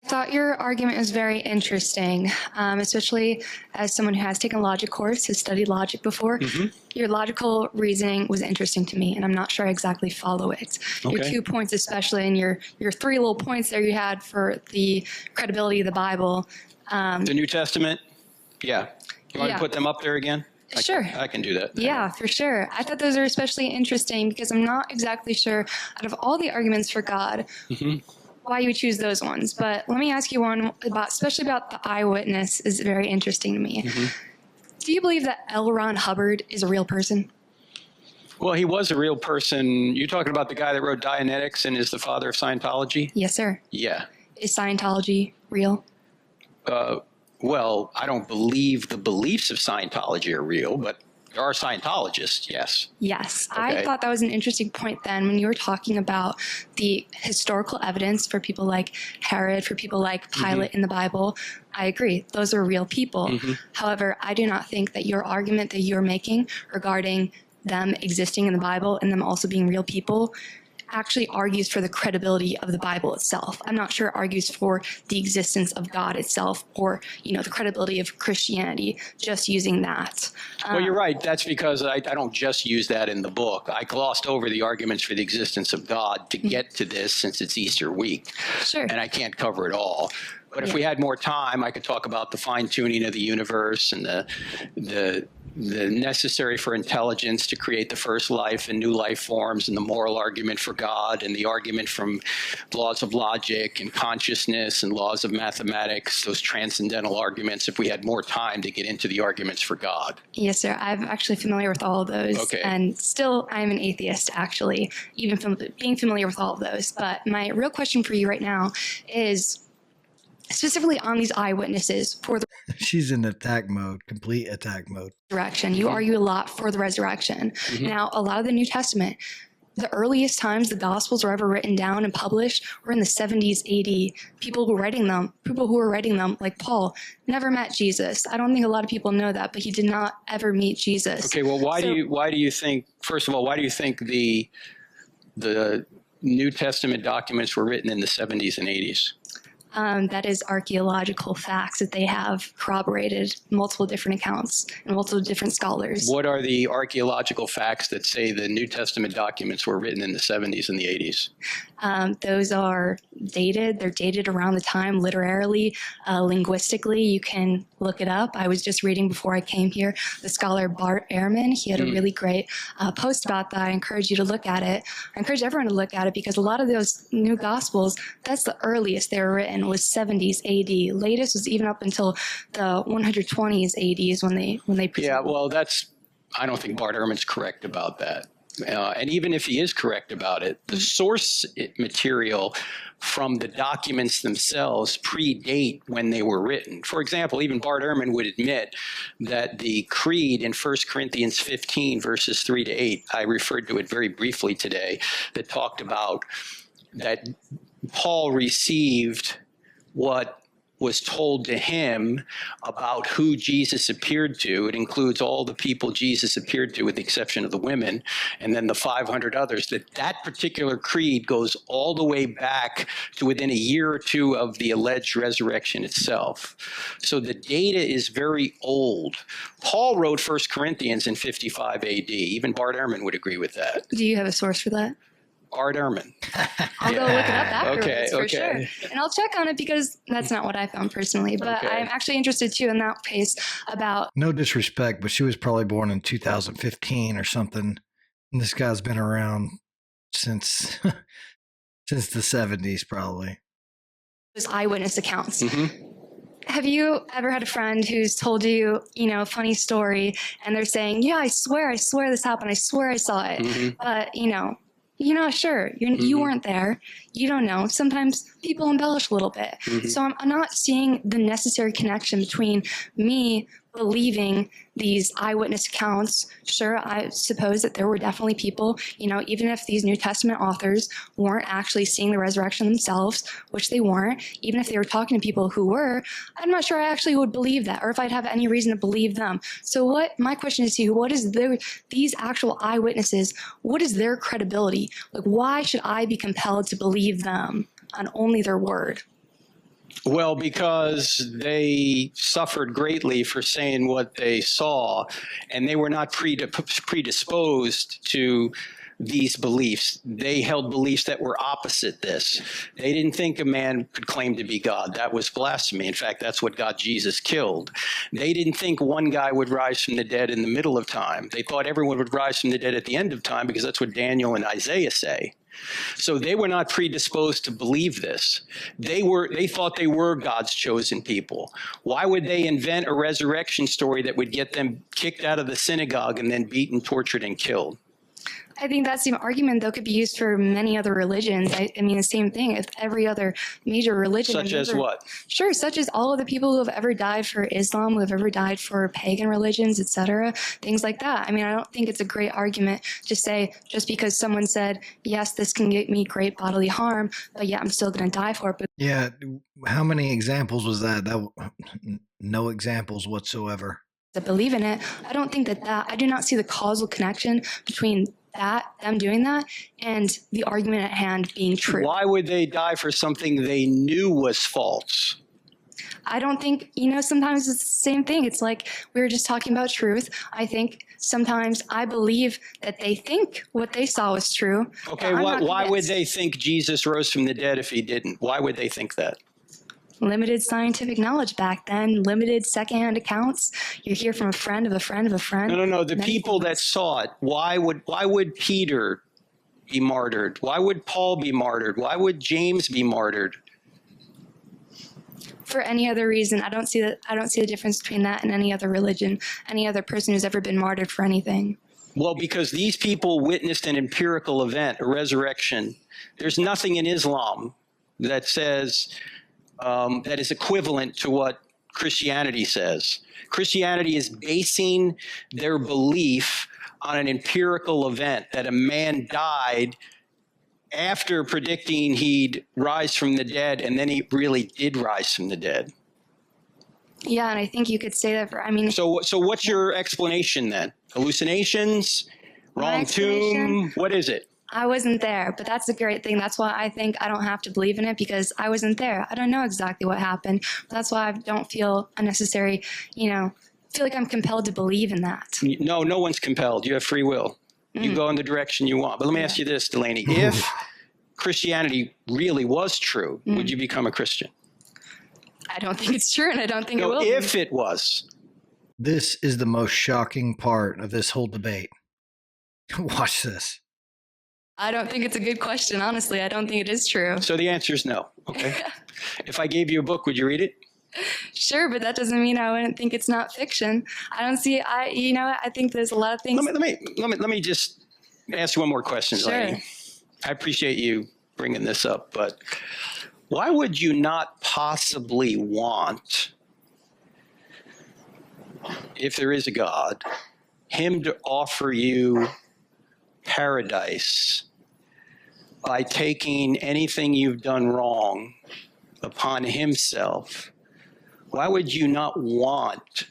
I thought your argument was very interesting, especially as someone who has taken a logic course, has studied logic before. Your logical reasoning was interesting to me, and I'm not sure I exactly follow it. Your 2 points, especially, and your 3 little points there you had for the credibility of the Bible. The New Testament? Yeah. You want to put them up there again? Sure. I can do that. Yeah, for sure. I thought those are especially interesting because I'm not exactly sure, out of all the arguments for God, why you would choose those ones. But let me ask you one about, especially about the eyewitness, is very interesting to me. Do you believe that L. Ron Hubbard is a real person? Well, he was a real person. You're talking about the guy that wrote Dianetics and is the father of Scientology? Yes, sir. Yeah. Is Scientology real? Well, I don't believe the beliefs of Scientology are real, but there are Scientologists, yes. Yes. Okay. I thought that was an interesting point then when you were talking about the historical evidence for people like Herod, for people like Pilate in the Bible. I agree. Those are real people. However, I do not think that your argument that you're making regarding them existing in the Bible and them also being real people actually argues for the credibility of the Bible itself. I'm not sure it argues for the existence of God itself or, the credibility of Christianity, just using that. Well, you're right. That's because I don't just use that in the book. I glossed over the arguments for the existence of God to get to this since it's Easter week. Sure. And I can't cover it all. But if we had more time, I could talk about the fine-tuning of the universe and the necessary for intelligence to create the first life and new life forms, and the moral argument for God, and the argument from laws of logic and consciousness and laws of mathematics, those transcendental arguments, if we had more time to get into the arguments for God. Yes, sir. I'm actually familiar with all of those. Okay. And still, I'm an atheist, actually, even from being familiar with all of those. But my real question for you right now is specifically on these eyewitnesses for the She's in attack mode, complete attack mode. resurrection. You argue a lot for the resurrection. Now, a lot of the New Testament, the earliest times the Gospels were ever written down and published were in the 70s AD. People who were writing them, like Paul, never met Jesus. I don't think a lot of people know that, but he did not ever meet Jesus. Okay, well, why do you think, first of all, why do you think the New Testament documents were written in the 70s and 80s? That is archaeological facts that they have corroborated multiple different accounts and multiple different scholars. What are the archaeological facts that say the New Testament documents were written in the 70s and the 80s? Those are dated. They're dated around the time literarily, linguistically. You can look it up. I was just reading before I came here, the scholar Bart Ehrman. He had a really great post about that. I encourage you to look at it. I encourage everyone to look at it because a lot of those new Gospels, that's the earliest they were written, was 70s AD. Latest was even up until the 120s AD is when they Yeah, well, I don't think Bart Ehrman's correct about that. And even if he is correct about it, the source material from the documents themselves predate when they were written. For example, even Bart Ehrman would admit that the creed in 1 Corinthians 15, verses 3 to 8, I referred to it very briefly today, that talked about that Paul received what was told to him about who Jesus appeared to. It includes all the people Jesus appeared to with the exception of the women, and then the 500 others. That particular creed goes all the way back to within a year or two of the alleged resurrection itself. So the data is very old. Paul wrote 1 Corinthians in 55 AD. Even Bart Ehrman would agree with that. Do you have a source for that? Bart Ehrman. I'll go look it up afterwards for Okay. sure. And I'll check on it because that's not what I found personally. But I'm actually interested too in that case about... No disrespect, but she was probably born in 2015 or something. And this guy's been around since the 70s probably. those eyewitness accounts. Have you ever had a friend who's told you, a funny story and they're saying, yeah, I swear this happened. I swear I saw it. But, you're not sure. You weren't there. You don't know. Sometimes people embellish a little bit. So I'm not seeing the necessary connection between me believing these eyewitness accounts. Sure, I suppose that there were definitely people, even if these New Testament authors weren't actually seeing the resurrection themselves, which they weren't, even if they were talking to people who were, I'm not sure I actually would believe that or if I'd have any reason to believe them. So my question is to you, what is these actual eyewitnesses, what is their credibility? Like, why should I be compelled to believe them on only their word? Well, because they suffered greatly for saying what they saw, and they were not predisposed to these beliefs. They held beliefs that were opposite this. They didn't think a man could claim to be God. That was blasphemy. In fact, that's what got Jesus killed. They didn't think one guy would rise from the dead in the middle of time. They thought everyone would rise from the dead at the end of time because that's what Daniel and Isaiah say. So they were not predisposed to believe this. They thought they were God's chosen people. Why would they invent a resurrection story that would get them kicked out of the synagogue and then beaten, tortured, and killed? I think that same argument, though, could be used for many other religions. I mean, the same thing. If every other major religion, Such as what? Sure, such as all of the people who have ever died for Islam, who have ever died for pagan religions, etc., things like that. I mean, I don't think it's a great argument to say just because someone said, yes, this can get me great bodily harm, but yeah, I'm still going to die for it. But Yeah. How many examples was that? No examples whatsoever. to believe in it, I don't think I do not see the causal connection between them doing that, and the argument at hand being true. Why would they die for something they knew was false? I don't think, sometimes it's the same thing. It's like we were just talking about truth. I think sometimes I believe that they think what they saw was true. Okay, why would they think Jesus rose from the dead if he didn't? Why would they think that? Limited scientific knowledge back then, limited secondhand accounts. You hear from a friend of a friend of a friend. No. The people that saw it, why would Peter be martyred? Why would Paul be martyred? Why would James be martyred? For any other reason, I don't see the difference between that and any other religion, any other person who's ever been martyred for anything. Well, because these people witnessed an empirical event, a resurrection. There's nothing in Islam that says that is equivalent to what Christianity says. Christianity is basing their belief on an empirical event that a man died after predicting he'd rise from the dead, and then he really did rise from the dead. Yeah, and I think you could say that So what's your explanation then? Hallucinations? Wrong tomb? What is it? I wasn't there, but that's a great thing. That's why I think I don't have to believe in it, because I wasn't there. I don't know exactly what happened. That's why I don't feel unnecessary, feel like I'm compelled to believe in that. No one's compelled. You have free will. You go in the direction you want. But let me ask you this, Delaney. If Christianity really was true, would you become a Christian? I don't think it's true, and I don't think it will. If it was. This is the most shocking part of this whole debate. Watch this. I don't think it's a good question, honestly. I don't think it is true. So the answer is no. Okay. If I gave you a book, would you read it? Sure, but that doesn't mean I wouldn't think it's not fiction. I don't see. I think there's a lot of things. Let me just ask you one more question, Delaney. Sure. I appreciate you bringing this up, but why would you not possibly want, if there is a God, him to offer you paradise by taking anything you've done wrong upon himself? Why would you not want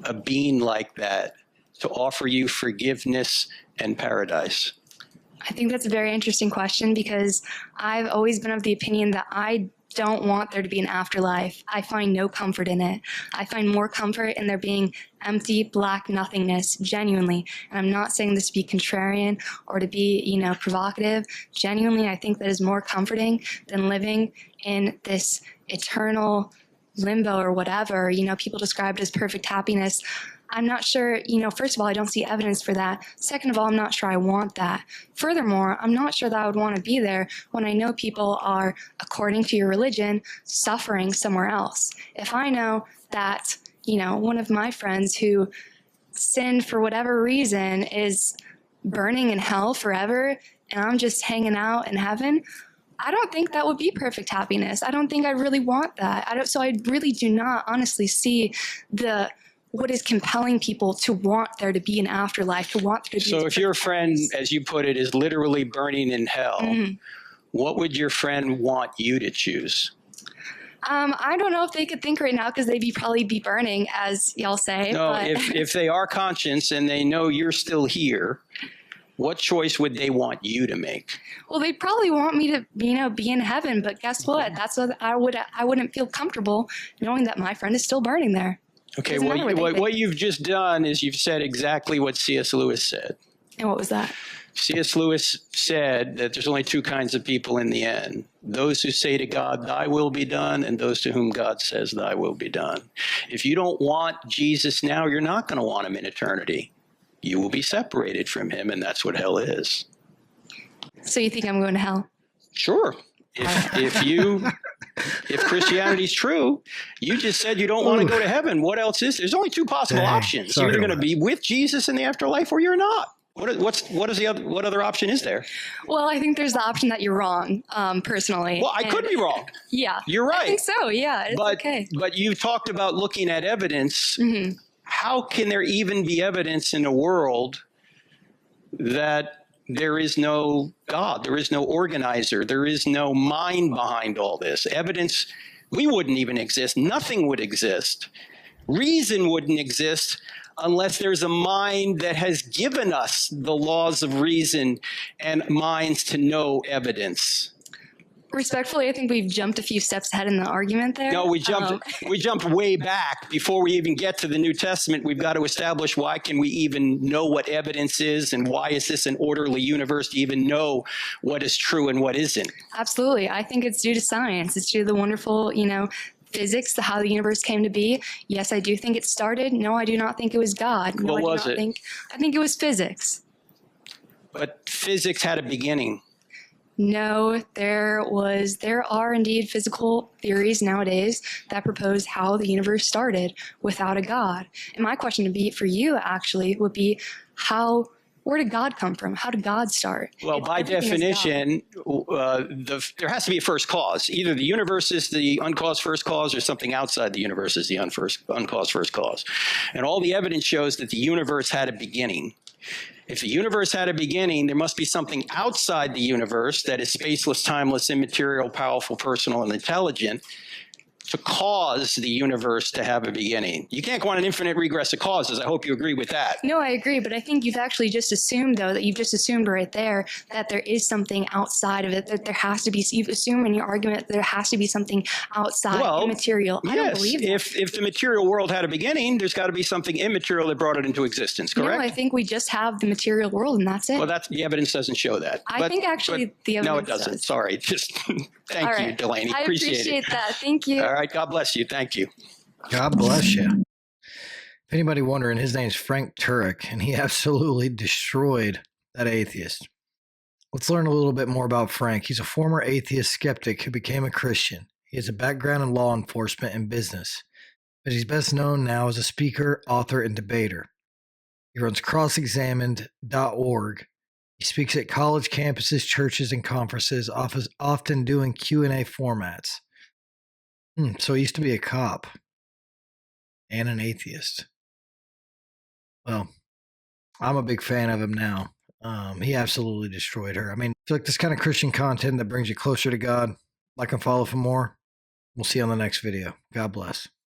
a being like that to offer you forgiveness and paradise? I think that's a very interesting question, because I've always been of the opinion that I don't want there to be an afterlife. I find no comfort in it. I find more comfort in there being empty, black nothingness, genuinely. And I'm not saying this to be contrarian or to be, provocative. Genuinely, I think that is more comforting than living in this eternal limbo or whatever. People describe it as perfect happiness. I'm not sure, first of all, I don't see evidence for that. Second of all, I'm not sure I want that. Furthermore, I'm not sure that I would want to be there when I know people are, according to your religion, suffering somewhere else. If I know that, one of my friends who sinned for whatever reason is burning in hell forever, and I'm just hanging out in heaven, I don't think that would be perfect happiness. I don't think I really want that. So I really do not honestly see what is compelling people to want there to be an afterlife, to want there to be. So if your friend, as you put it, is literally burning in hell, what would your friend want you to choose? I don't know if they could think right now, because they'd probably be burning, as y'all say. No, but if they are conscious and they know you're still here, What choice would they want you to make? Well, they'd probably want me to, be in heaven, but guess what? That's what I wouldn't feel comfortable knowing that my friend is still burning there. Okay, Doesn't matter what they think. what you've just done is you've said exactly what C.S. Lewis said. And what was that? C.S. Lewis said that there's only two kinds of people in the end. Those who say to God, thy will be done, and those to whom God says, thy will be done. If you don't want Jesus now, you're not going to want him in eternity. You will be separated from him, and that's what hell is. So you think I'm going to hell? Sure. If Christianity's true, you just said you don't want to go to heaven. What else is there? There's only two possible options. You're either going to be with Jesus in the afterlife or you're not. What other option is there? Well, I think there's the option that you're wrong, personally. Well, I could be wrong. Yeah. You're right. I think so, yeah. It's okay. But you talked about looking at evidence. Mm-hmm. How can there even be evidence in a world that there is no God, there is no organizer, there is no mind behind all this? Evidence, we wouldn't even exist. Nothing would exist. Reason wouldn't exist unless there's a mind that has given us the laws of reason and minds to know evidence. Respectfully, I think we've jumped a few steps ahead in the argument there. No, we jumped way back. Before we even get to the New Testament, we've got to establish why can we even know what evidence is, and why is this an orderly universe to even know what is true and what isn't? Absolutely. I think it's due to science. It's due to the wonderful, physics, how the universe came to be. Yes, I do think it started. No, I do not think it was God. No, What was it? I think it was physics. But physics had a beginning. No, there are indeed physical theories nowadays that propose how the universe started without a God. And my question for you actually would be, where did God come from? How did God start? Well, by definition, there has to be a first cause. Either the universe is the uncaused first cause, or something outside the universe is the uncaused first cause. And all the evidence shows that the universe had a beginning. If the universe had a beginning, there must be something outside the universe that is spaceless, timeless, immaterial, powerful, personal, and intelligent to cause the universe to have a beginning. You can't go on an infinite regress of causes. I hope you agree with that. No, I agree, but I think you've actually just assumed, though, that you've just assumed right there that there is something outside of it, that there has to be, you've assumed in your argument that there has to be something outside immaterial. I don't believe that. If the material world had a beginning, there's got to be something immaterial that brought it into existence, correct? No, I think we just have the material world and that's it. Well, the evidence doesn't show that. I think actually the evidence No, it doesn't. does. Sorry. Just thank you, Delaney. I appreciate that. Thank you. All right. God bless you. Thank you. God bless you. If anybody wondering, his name's Frank Turek, and he absolutely destroyed that atheist. Let's learn a little bit more about Frank. He's a former atheist skeptic who became a Christian. He has a background in law enforcement and business, but he's best known now as a speaker, author, and debater. He runs crossexamined.org. He speaks at college campuses, churches, and conferences, often doing Q&A formats. So he used to be a cop and an atheist. Well, I'm a big fan of him now. He absolutely destroyed her. I mean, I feel like this kind of Christian content that brings you closer to God, like and follow for more. We'll see you on the next video. God bless.